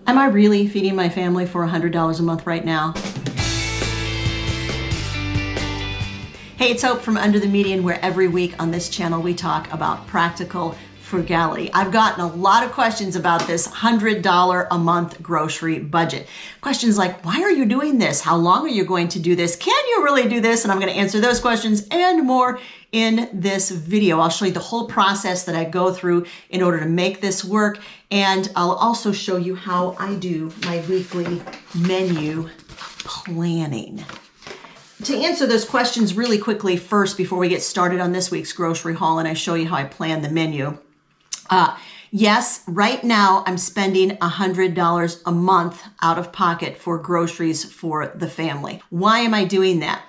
Am I really feeding my family for $100 a month right now? Hey, it's Hope from Under the Median, where every week on this channel we talk about practical frugality. I've gotten a lot of questions about this $100 a month grocery budget. Questions like, why are you doing this? How long are you going to do this? Can you really do this? And I'm going to answer those questions and more in this video. I'll show you the whole process that I go through in order to make this work. And I'll also show you how I do my weekly menu planning. To answer those questions really quickly first, before we get started on this week's grocery haul and I show you how I plan the menu. Yes, right now I'm spending $100 a month out of pocket for groceries for the family. Why am I doing that?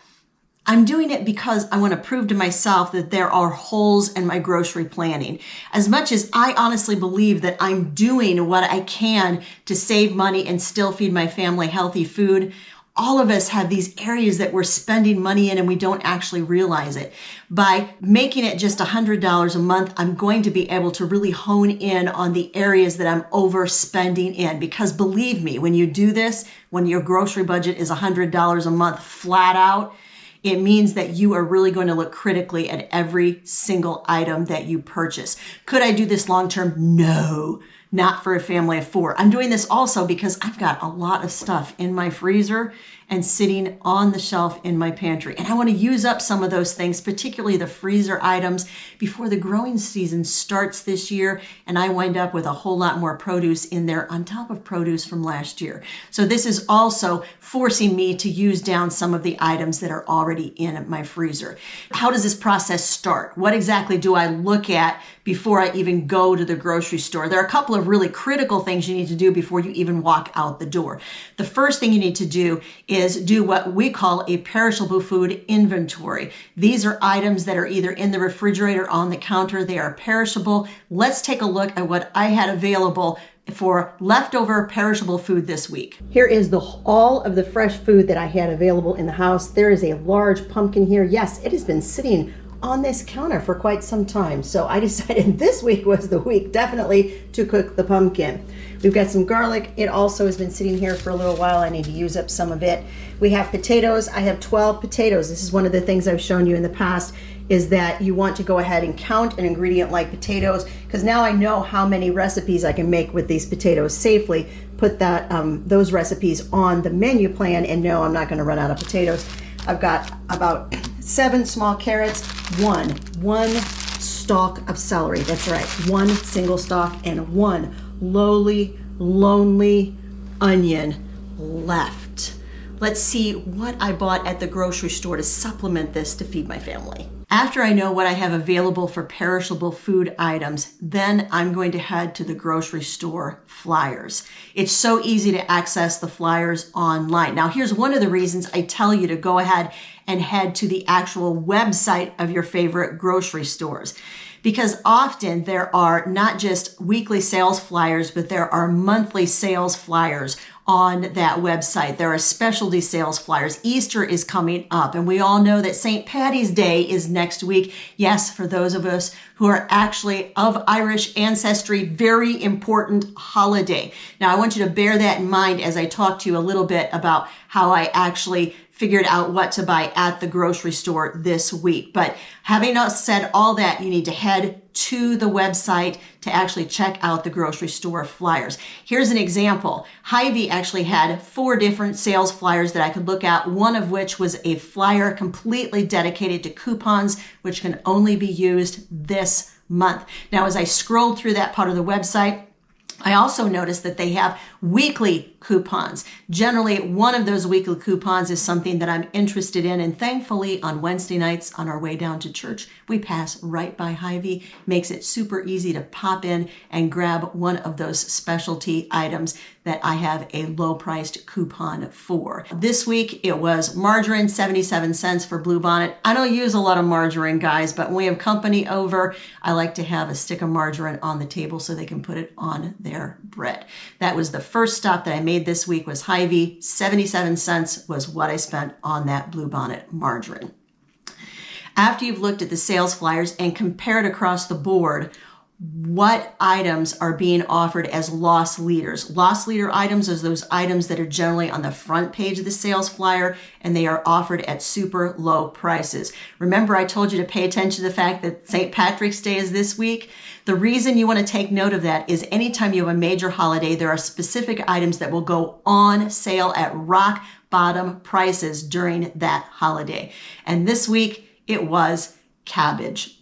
I'm doing it because I want to prove to myself that there are holes in my grocery planning. As much as I honestly believe that I'm doing what I can to save money and still feed my family healthy food, all of us have these areas that we're spending money in and we don't actually realize it. By making it just $100 a month, I'm going to be able to really hone in on the areas that I'm overspending in. Because believe me, when you do this, when your grocery budget is $100 a month flat out, it means that you are really going to look critically at every single item that you purchase. Could I do this long term? No. Not for a family of four. I'm doing this also because I've got a lot of stuff in my freezer and sitting on the shelf in my pantry. And I want to use up some of those things, particularly the freezer items, before the growing season starts this year. And I wind up with a whole lot more produce in there on top of produce from last year. So this is also forcing me to use down some of the items that are already in my freezer. How does this process start? What exactly do I look at before I even go to the grocery store? There are a couple of really critical things you need to do before you even walk out the door. The first thing you need to do is do what we call a perishable food inventory. These are items that are either in the refrigerator or on the counter. They are perishable. Let's take a look at what I had available for leftover perishable food this week. Here is all of the fresh food that I had available in the house. There is a large pumpkin here. Yes, it has been sitting on this counter for quite some time. So I decided this week was the week definitely to cook the pumpkin. We've got some garlic. It also has been sitting here for a little while. I need to use up some of it. We have potatoes. I have 12 potatoes. This is one of the things I've shown you in the past, is that you want to go ahead and count an ingredient like potatoes, because now I know how many recipes I can make with these potatoes safely. Put those recipes on the menu plan and know I'm not going to run out of potatoes. I've got about 7 small carrots, one stalk of celery. That's right, one single stalk, and one lowly, lonely onion left. Let's see what I bought at the grocery store to supplement this to feed my family. After I know what I have available for perishable food items, then I'm going to head to the grocery store flyers. It's so easy to access the flyers online. Now, here's one of the reasons I tell you to go ahead and head to the actual website of your favorite grocery stores. Because often there are not just weekly sales flyers, but there are monthly sales flyers on that website. There are specialty sales flyers. Easter is coming up, and we all know that St. Patty's Day is next week. Yes, for those of us who are actually of Irish ancestry, very important holiday. Now, I want you to bear that in mind as I talk to you a little bit about how I actually figured out what to buy at the grocery store this week. But having said all that, you need to head to the website to actually check out the grocery store flyers. Here's an example. Hy-Vee actually had 4 different sales flyers that I could look at, one of which was a flyer completely dedicated to coupons, which can only be used this month. Now, as I scrolled through that part of the website, I also noticed that they have weekly coupons. Generally, one of those weekly coupons is something that I'm interested in, and thankfully on Wednesday nights on our way down to church, we pass right by Hy-Vee. Makes it super easy to pop in and grab one of those specialty items that I have a low-priced coupon for. This week, it was margarine, 77 cents for Bluebonnet. I don't use a lot of margarine, guys, but when we have company over, I like to have a stick of margarine on the table so they can put it on their bread. That was the first stop that I made this week, was Hy-Vee. 77 cents was what I spent on that Bluebonnet margarine. After you've looked at the sales flyers and compared across the board, what items are being offered as loss leaders. Loss leader items are those items that are generally on the front page of the sales flyer, and they are offered at super low prices. Remember, I told you to pay attention to the fact that St. Patrick's Day is this week? The reason you want to take note of that is anytime you have a major holiday, there are specific items that will go on sale at rock bottom prices during that holiday. And this week, it was cabbage.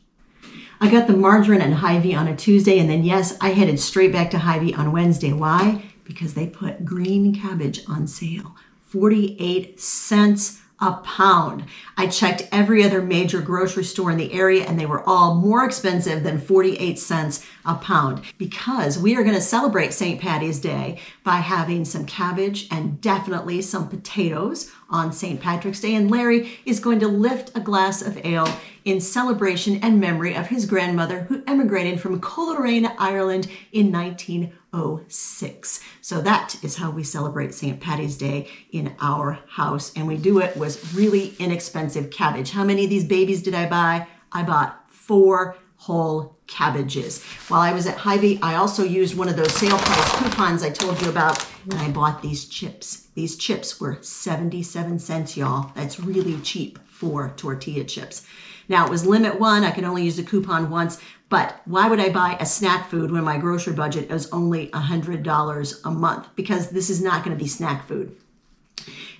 I got the margarine and Hy-Vee on a Tuesday, and then yes, I headed straight back to Hy-Vee on Wednesday. Why? Because they put green cabbage on sale. 48 cents a pound. I checked every other major grocery store in the area, and they were all more expensive than 48 cents a pound, because we are going to celebrate St. Patty's Day by having some cabbage and definitely some potatoes on St. Patrick's Day. And Larry is going to lift a glass of ale in celebration and memory of his grandmother, who emigrated from Coleraine, Ireland in 1906. So that is how we celebrate St. Patty's Day in our house. And we do it with really inexpensive cabbage. How many of these babies did I buy? I bought 4 whole cabbages. While I was at Hy-Vee, I also used one of those sale price coupons I told you about, and I bought these chips. These chips were 77 cents, y'all. That's really cheap for tortilla chips. Now, it was limit 1. I could only use the coupon once, but why would I buy a snack food when my grocery budget is only $100 a month? Because this is not going to be snack food.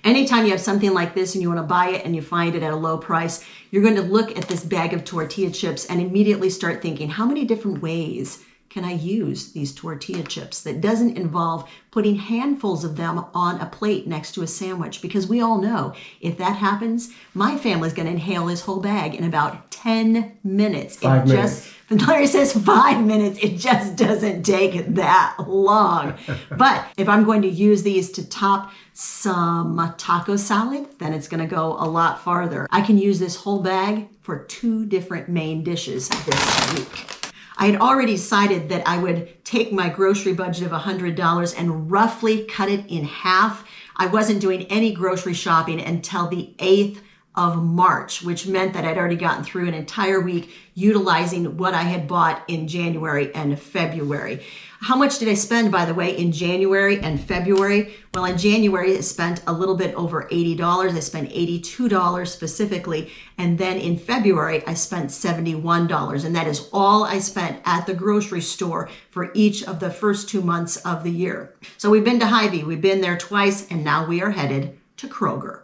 Anytime you have something like this and you want to buy it and you find it at a low price, you're going to look at this bag of tortilla chips and immediately start thinking, how many different ways can I use these tortilla chips that doesn't involve putting handfuls of them on a plate next to a sandwich? Because we all know if that happens, my family's going to inhale this whole bag in about 10 minutes. 5 minutes. Larry says 5 minutes. It just doesn't take that long. But if I'm going to use these to top some taco salad, then it's going to go a lot farther. I can use this whole bag for 2 different main dishes this week. I had already decided that I would take my grocery budget of $100 and roughly cut it in half. I wasn't doing any grocery shopping until the 8th of March, which meant that I'd already gotten through an entire week utilizing what I had bought in January and February. How much did I spend, by the way, in January and February? Well, in January, I spent a little bit over $80. I spent $82 specifically. And then in February, I spent $71. And that is all I spent at the grocery store for each of the first 2 months of the year. So we've been to Hy-Vee. We've been there twice, and now we are headed to Kroger.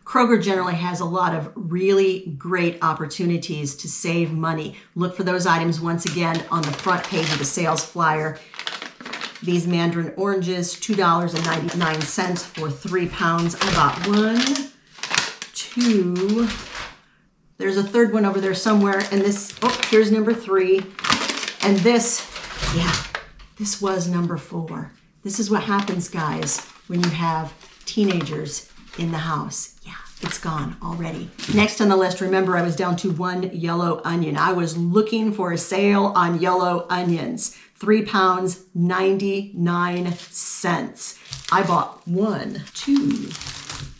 Kroger generally has a lot of really great opportunities to save money. Look for those items once again on the front page of the sales flyer. These mandarin oranges, $2.99 for 3 pounds. I bought 1, 2. There's a third one over there somewhere. And this, oh, here's number 3. And this, yeah, this was number 4. This is what happens, guys, when you have teenagers in the house. Yeah, it's gone already. Next on the list, remember I was down to 1 yellow onion. I was looking for a sale on yellow onions. 3 pounds, 99 cents. I bought 1, 2,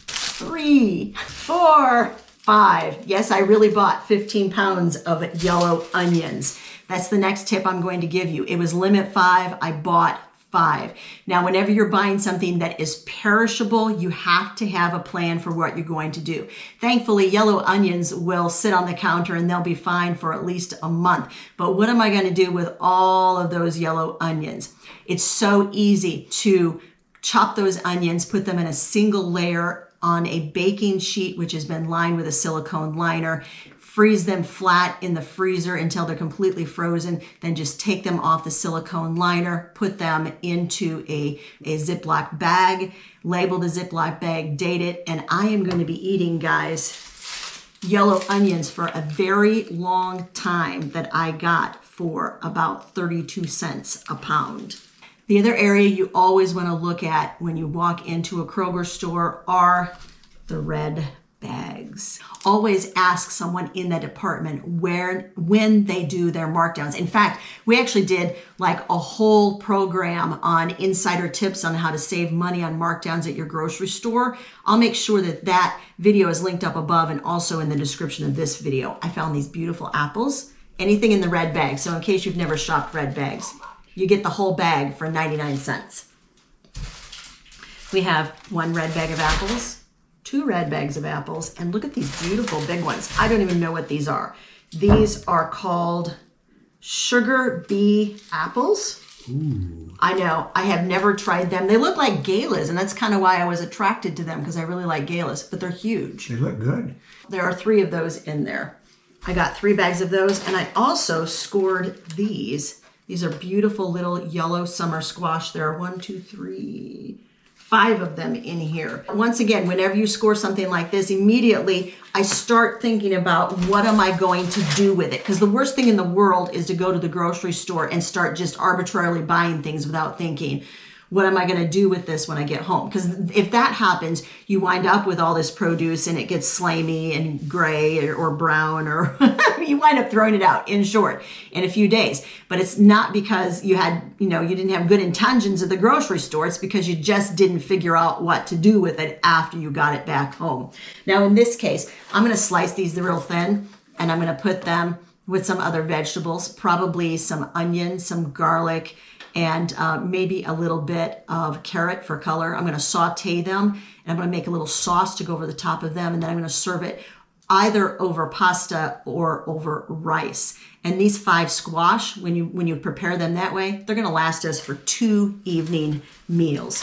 3, 4, 5. Yes, I really bought 15 pounds of yellow onions. That's the next tip I'm going to give you. It was limit 5. I bought 5. Now, whenever you're buying something that is perishable, you have to have a plan for what you're going to do. Thankfully, yellow onions will sit on the counter and they'll be fine for at least a month. But what am I going to do with all of those yellow onions? It's so easy to chop those onions, put them in a single layer on a baking sheet, which has been lined with a silicone liner. Freeze them flat in the freezer until they're completely frozen. Then just take them off the silicone liner, put them into a Ziploc bag, label the Ziploc bag, date it, and I am going to be eating, guys, yellow onions for a very long time that I got for about 32 cents a pound. The other area you always want to look at when you walk into a Kroger store are the red bags. Always ask someone in that department when they do their markdowns. In fact, we actually did like a whole program on insider tips on how to save money on markdowns at your grocery store. I'll make sure that that video is linked up above and also in the description of this video. I found these beautiful apples anything in the red bag. So in case you've never shopped red bags, you get the whole bag for 99 cents. We have 1 red bag of apples, 2 red bags of apples, and look at these beautiful big ones. I don't even know what these are. These are called sugar bee apples. Ooh. I know, I have never tried them. They look like galas, and that's kind of why I was attracted to them, because I really like galas, but they're huge. They look good. There are 3 of those in there. I got 3 bags of those, and I also scored these. These are beautiful little yellow summer squash. There are 1, 2, 3, 5 of them in here. Once again, whenever you score something like this, immediately I start thinking about what am I going to do with it? Because the worst thing in the world is to go to the grocery store and start just arbitrarily buying things without thinking, what am I going to do with this when I get home? Because if that happens, you wind up with all this produce and it gets slimy and gray or brown, or you wind up throwing it out, in short, in a few days. But it's not because you didn't have good intentions at the grocery store. It's because you just didn't figure out what to do with it after you got it back home. Now, in this case, I'm going to slice these real thin, and I'm going to put them with some other vegetables, probably some onion, some garlic, and maybe a little bit of carrot for color. I'm going to saute them, and I'm going to make a little sauce to go over the top of them, and then I'm going to serve it either over pasta or over rice. And these 5 squash, when you prepare them that way, they're going to last us for 2 evening meals.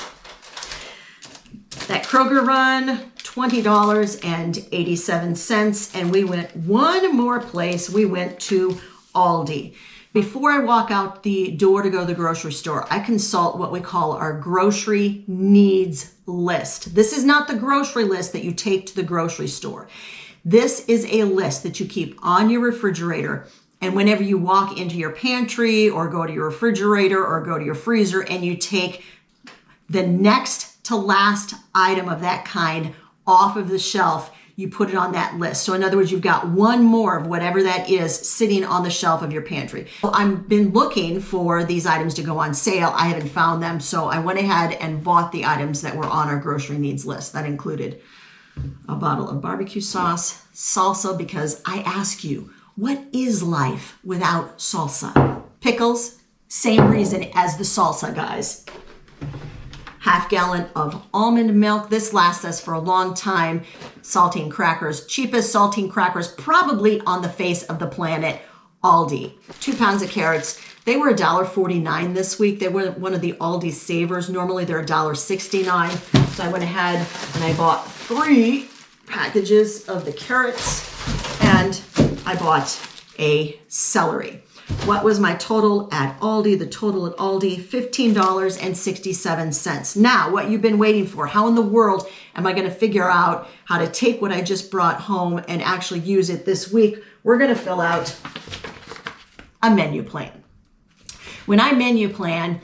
That Kroger run, $20.87, and we went one more place. We went to Aldi. Before I walk out the door to go to the grocery store, I consult what we call our grocery needs list. This is not the grocery list that you take to the grocery store. This is a list that you keep on your refrigerator, and whenever you walk into your pantry or go to your refrigerator or go to your freezer and you take the next to last item of that kind off of the shelf, you put it on that list. So in other words, you've got one more of whatever that is sitting on the shelf of your pantry. Well, I've been looking for these items to go on sale. I haven't found them, so I went ahead and bought the items that were on our grocery needs list. That included a bottle of barbecue sauce, salsa, because I ask you, what is life without salsa? Pickles, same reason as the salsa, guys. Half gallon of almond milk. This lasts us for a long time. Saltine crackers, cheapest saltine crackers probably on the face of the planet, Aldi. 2 pounds of carrots. They were $1.49 this week. They were one of the Aldi savers. Normally they're $1.69. So I went ahead and I bought 3 packages of the carrots, and I bought a celery. What was my total at Aldi? The total at Aldi, $15.67. Now, what you've been waiting for, how in the world am I going to figure out how to take what I just brought home and actually use it this week? We're going to fill out a menu plan. When I menu plan,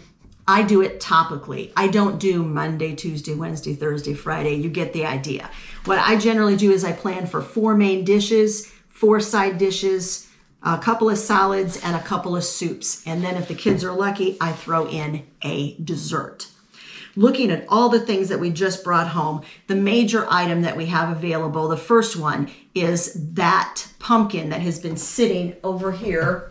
I do it topically. I don't do Monday, Tuesday, Wednesday, Thursday, Friday. You get the idea. What I generally do is I plan for 4 main dishes, 4 side dishes, a couple of salads, and a couple of soups. And then if the kids are lucky, I throw in a dessert. Looking at all the things that we just brought home, the major item that we have available, the first one is that pumpkin that has been sitting over here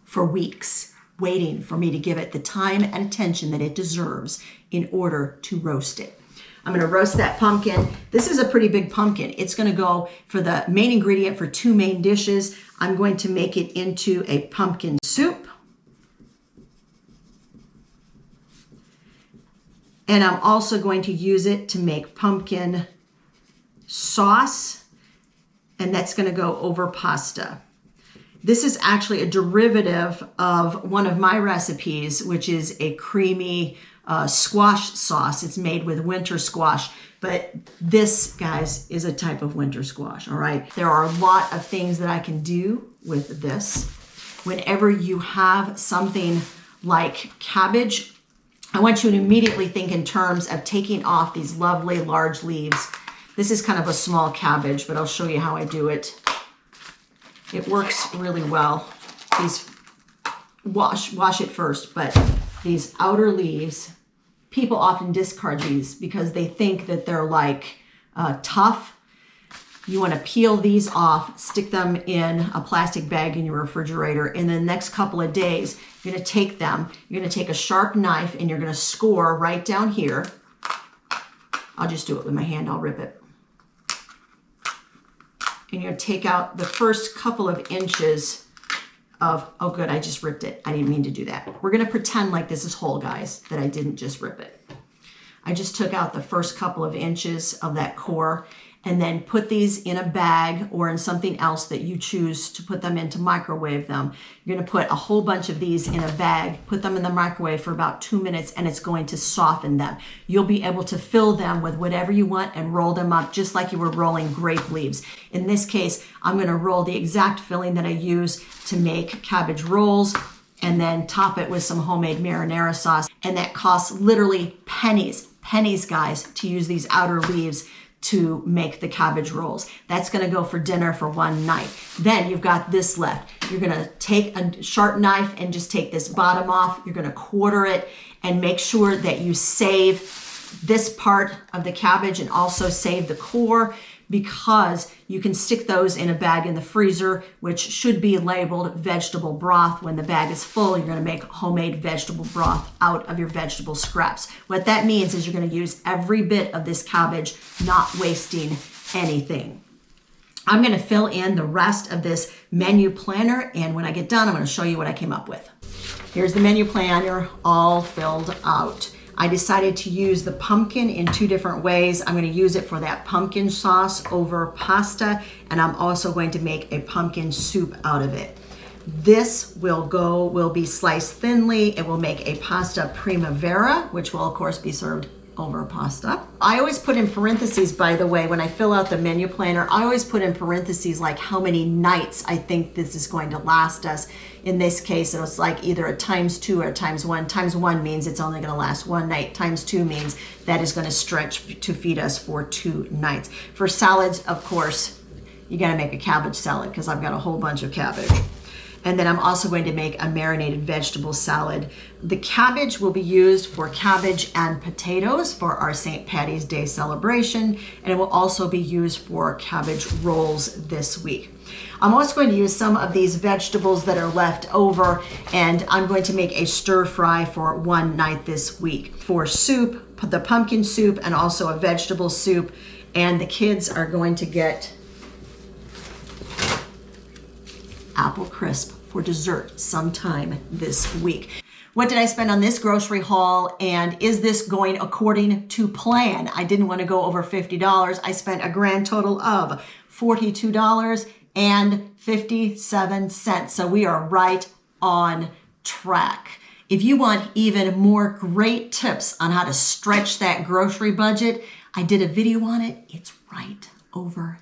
for weeks, waiting for me to give it the time and attention that it deserves in order to roast it. I'm going to roast that pumpkin. This is a pretty big pumpkin. It's going to go for the main ingredient for 2 main dishes. I'm going to make it into a pumpkin soup. And I'm also going to use it to make pumpkin sauce, and that's going to go over pasta. This is actually a derivative of one of my recipes, which is a creamy squash sauce. It's made with winter squash, but this, guys, is a type of winter squash, all right? There are a lot of things that I can do with this. Whenever you have something like cabbage, I want you to immediately think in terms of taking off these lovely large leaves. This is kind of a small cabbage, but I'll show you how I do it. It works really well. These wash it first, but these outer leaves, people often discard these because they think that they're like tough. You want to peel these off, stick them in a plastic bag in your refrigerator. In the next couple of days, you're going to take them, you're going to take a sharp knife and you're going to score right down here. I'll just do it with my hand, I'll rip it. And you're going to take out the first couple of inches of, oh good, I just ripped it. I didn't mean to do that. We're going to pretend like this is whole, guys, that I didn't just rip it. I just took out the first couple of inches of that core, and then put these in a bag or in something else that you choose to put them in to microwave them. You're going to put a whole bunch of these in a bag, put them in the microwave for about 2 minutes, and it's going to soften them. You'll be able to fill them with whatever you want and roll them up just like you were rolling grape leaves. In this case, I'm going to roll the exact filling that I use to make cabbage rolls, and then top it with some homemade marinara sauce. And that costs literally pennies, guys, to use these outer leaves to make the cabbage rolls. That's going to go for dinner for one night. Then you've got this left. You're going to take a sharp knife and just take this bottom off. You're going to quarter it and make sure that you save this part of the cabbage and also save the core, because you can stick those in a bag in the freezer, which should be labeled vegetable broth. When the bag is full, you're going to make homemade vegetable broth out of your vegetable scraps. What that means is you're going to use every bit of this cabbage, not wasting anything. I'm going to fill in the rest of this menu planner, and when I get done, I'm going to show you what I came up with. Here's the menu planner all filled out. I decided to use the pumpkin in 2 different ways. I'm going to use it for that pumpkin sauce over pasta, and I'm also going to make a pumpkin soup out of it. This will be sliced thinly. It will make a pasta primavera, which will of course be served over pasta. I always put in parentheses, by the way, when I fill out the menu planner, I always put in parentheses like how many nights I think this is going to last us. In this case, it was like either a ×2 or a ×1. ×1 means it's only going to last one night. ×2 means that is going to stretch to feed us for 2 nights. For salads, of course, you got to make a cabbage salad because I've got a whole bunch of cabbage. And then I'm also going to make a marinated vegetable salad. The cabbage will be used for cabbage and potatoes for our St. Patty's Day celebration, and it will also be used for cabbage rolls this week. I'm also going to use some of these vegetables that are left over, and I'm going to make a stir fry for one night this week. For soup, the pumpkin soup, and also a vegetable soup, and the kids are going to get apple crisp for dessert sometime this week. What did I spend on this grocery haul, and is this going according to plan? I didn't want to go over $50. I spent a grand total of $42.57. So we are right on track. If you want even more great tips on how to stretch that grocery budget, I did a video on it. It's right over